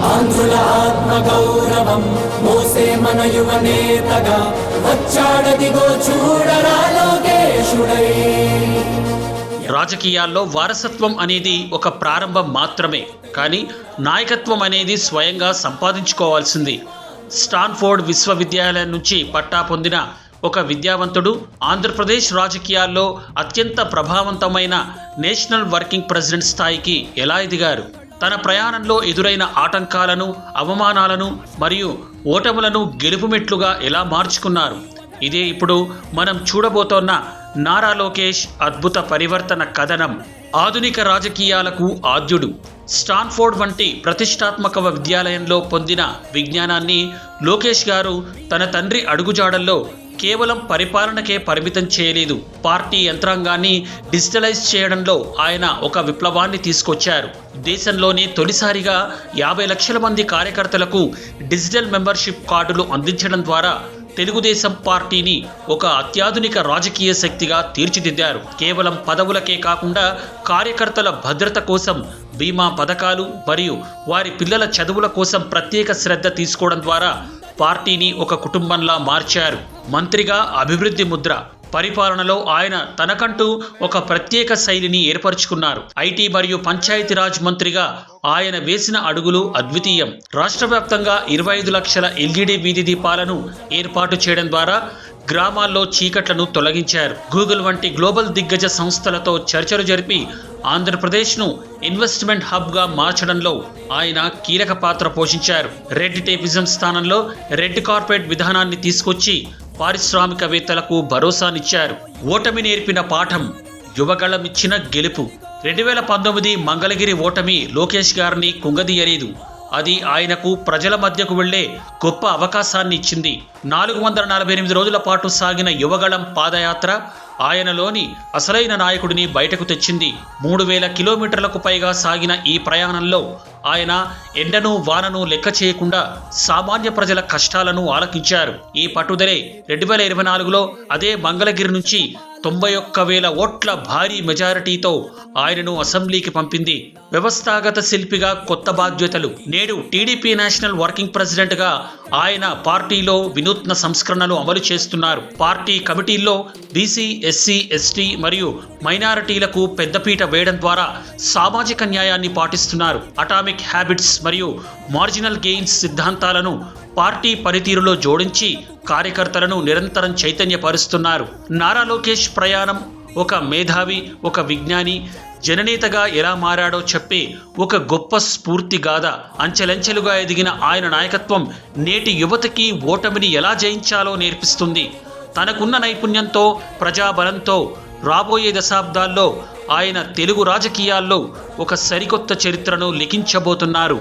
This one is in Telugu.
ఆంధ్రుల ఆత్మ గౌరవం మోసే మన యువ నేతగా వచ్చాడదిగో చూడరా లోకేశుడై. రాజకీయాల్లో వారసత్వం అనేది ఒక ప్రారంభం మాత్రమే, కానీ నాయకత్వం అనేది స్వయంగా సంపాదించుకోవాల్సింది. స్టాన్ఫోర్డ్ విశ్వవిద్యాలయం నుంచి పట్టా పొందిన ఒక విద్యావంతుడు ఆంధ్రప్రదేశ్ రాజకీయాల్లో అత్యంత ప్రభావవంతమైన నేషనల్ వర్కింగ్ ప్రెసిడెంట్ స్థాయికి ఎలా ఎదిగారు? తన ప్రయాణంలో ఎదురైన ఆటంకాలను, అవమానాలను మరియు ఓటములను గెలుపుమెట్లుగా ఎలా మార్చుకున్నారు? ఇదే ఇప్పుడు మనం చూడబోతోన్న నారా లోకేష్ అద్భుత పరివర్తన కథనం. ఆధునిక రాజకీయాలకు ఆద్యుడు. స్టాన్ఫోర్డ్ వంటి ప్రతిష్టాత్మక విద్యాలయంలో పొందిన విజ్ఞానాన్ని లోకేష్ గారు తన తండ్రి అడుగుజాడల్లో కేవలం పరిపాలనకే పరిమితం చేయలేదు. పార్టీ యంత్రాంగాన్ని డిజిటలైజ్ చేయడంలో ఆయన ఒక విప్లవాన్ని తీసుకొచ్చారు. దేశంలోనే తొలిసారిగా 50 లక్షల మంది కార్యకర్తలకు డిజిటల్ మెంబర్షిప్ కార్డులు అందించడం ద్వారా తెలుగుదేశం పార్టీని ఒక అత్యాధునిక రాజకీయ శక్తిగా తీర్చిదిద్దారు. కేవలం పదవులకే కాకుండా కార్యకర్తల భద్రత కోసం బీమా పథకాలు మరియు వారి పిల్లల చదువుల కోసం ప్రత్యేక శ్రద్ధ తీసుకోవడం ద్వారా పార్టీని ఒక కుటుంబంలా మార్చారు. మంత్రిగా అభివృద్ధి ముద్ర. పరిపాలనలో ఆయన తనకంటూ ఒక ప్రత్యేక శైలిని ఏర్పరచుకున్నారు. ఐటీ మరియు పంచాయతీరాజ్ మంత్రిగా ఆయన వేసిన అడుగులు అద్వితీయం. రాష్ట్ర వ్యాప్తంగా 25 లక్షల ఎల్ఈడి వీధి దీపాలను ఏర్పాటు చేయడం ద్వారా గ్రామాల్లో చీకట్లను తొలగించారు. గూగుల్ వంటి గ్లోబల్ దిగ్గజ సంస్థలతో చర్చలు జరిపి ఆంధ్రప్రదేశ్ను ఇన్వెస్ట్మెంట్ హబ్గా మార్చడంలో ఆయన కీలక పాత్ర పోషించారు. రెడ్ టేపిజం స్థానంలో రెడ్ కార్పెట్ విధానాన్ని తీసుకొచ్చి పారిశ్రామికవేత్తలకు భరోసానిచ్చారు. ఓటమి నేర్పిన పాఠం, యువగళమిచ్చిన గెలుపు. 2019 మంగళగిరి ఓటమి లోకేష్ గారిని కుంగదీయలేదు. అది ఆయనకు ప్రజల మధ్యకు వెళ్లే గొప్ప అవకాశాన్ని ఇచ్చింది. 448 రోజుల పాటు సాగిన యువగళం పాదయాత్ర ఆయనలోని అసలైన నాయకుడిని బయటకు తెచ్చింది. 3000 కిలోమీటర్లకు పైగా సాగిన ఈ ప్రయాణంలో ఆయన ఎండను వానను లెక్క చేయకుండా సామాన్య ప్రజల కష్టాలను ఆలకించారు. ఈ పట్టుదలే 2024లో అదే మంగళగిరి నుంచి 91,000 ఓట్ల భారీ మెజారిటీతో ఆయనను అసెంబ్లీకి పంపింది. వ్యవస్థాగత శిల్పిగా కొత్త బాధ్యతలు. నేడు టీడీపీ నేషనల్ వర్కింగ్ ప్రెసిడెంట్గా ఆయన పార్టీలో వినూత్న సంస్కరణలు అమలు చేస్తున్నారు. పార్టీ కమిటీల్లో బీసీ, ఎస్సీ, ఎస్టీ మరియు మైనారిటీలకు పెద్దపీట వేయడం ద్వారా సామాజిక న్యాయాన్ని పాటిస్తున్నారు. అటామిక్ హ్యాబిట్స్ మరియు మార్జినల్ గెయిన్స్ సిద్ధాంతాలను పార్టీ పనితీరులో జోడించి కార్యకర్తలను నిరంతరం చైతన్యపరుస్తున్నారు. నారా లోకేష్ ప్రయాణం ఒక మేధావి, ఒక విజ్ఞాని, జననేతగా ఎలా మారాడో చెప్పే ఒక గొప్ప స్ఫూర్తి గాథ. అంచెలంచెలుగా ఎదిగిన ఆయన నాయకత్వం నేటి యువతకి ఓటమిని ఎలా జయించాలో నేర్పిస్తుంది. తనకున్న నైపుణ్యంతో, ప్రజాబలంతో రాబోయే దశాబ్దాల్లో ఆయన తెలుగు రాజకీయాల్లో ఒక సరికొత్త చరిత్రను లిఖించబోతున్నారు.